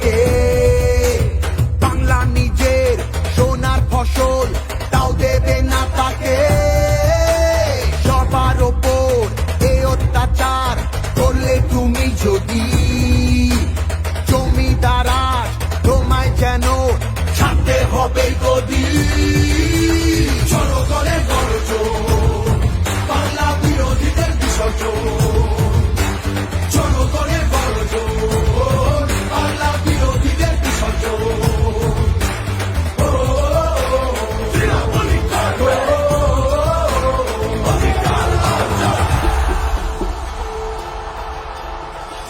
থাকে। বাংলা নিজের সোনার ফসল, তাও দেবে না তাকে। সবার ওপর এ অত্যাচার করলে তুমি যদি, জমিদারা তোমায় যেন ছাড়তে হবে গদি। জনগণের গর্জন, বাংলা বিরোধীদের বিসর্জন। জনগণের গর্জন, বাংলা বিরোধীদের বিসর্জন।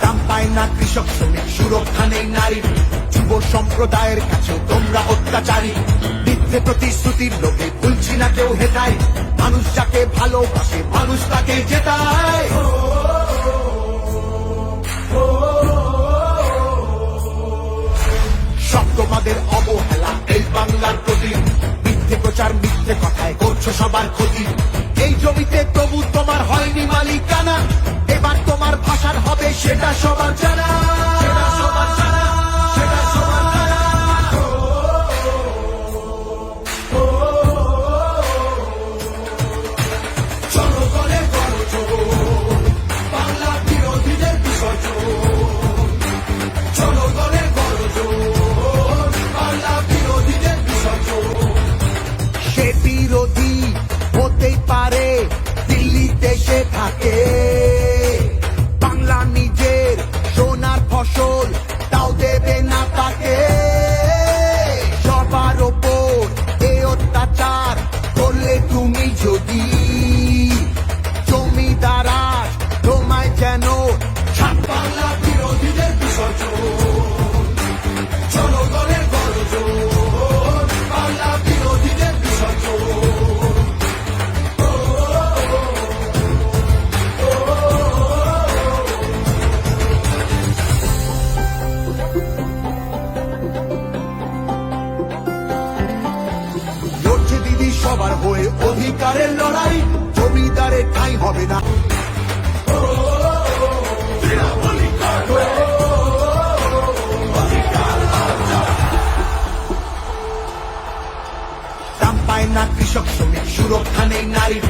দাম পায় না কৃষক শ্রমিক, সুরক্ষা নেই নারীর। যুব সম্প্রদায়ের কাছে তোমরা অত্যাচারী। মিথ্যে প্রতিশ্রুতির লোকে ভুলছি না কেউ হেটায়। মানুষ যাকে ভালোবাসে মানুষ তাকে জেতায়। সব তোমাদের অবহেলা এই বাংলার প্রতি। মিথ্যে প্রচার মিথ্যে কথায় করছো সবার ক্ষতি। এই জমিতে তবু তোমার হয়নি মালিকানা। এবার তোমার ভাষার হবে সেটা সবার জানা। সেটা সবার জানা, সেটা সবার জানা। জনগণের গর্জন, বাংলা বিরোধীদের বিসর্জন। জনগণের গর্জন, বাংলা বিরোধীদের বিসর্জন। সে বিরোধী হতেই পারে দিল্লিতে সে থাকে। বাংলা নিজের সোনার ফসল, তাও দেবে না তাকে। সবার ওপর এ অত্যাচার করলে তুমি যদি, জমিদারা তোমায় যেন ছাড়। বাংলা বিরোধীদের বিসর্জন, জনগণের গর্জন, বাংলা বিরোধীদের বিসর্জন। লড়ছে দিদি সবার হয়ে অধিকারের লড়াই। জমিদারের ঠাঁই হবে না। দাম পায় না কৃষক শ্রমিক, সুরক্ষা নেই নারীর।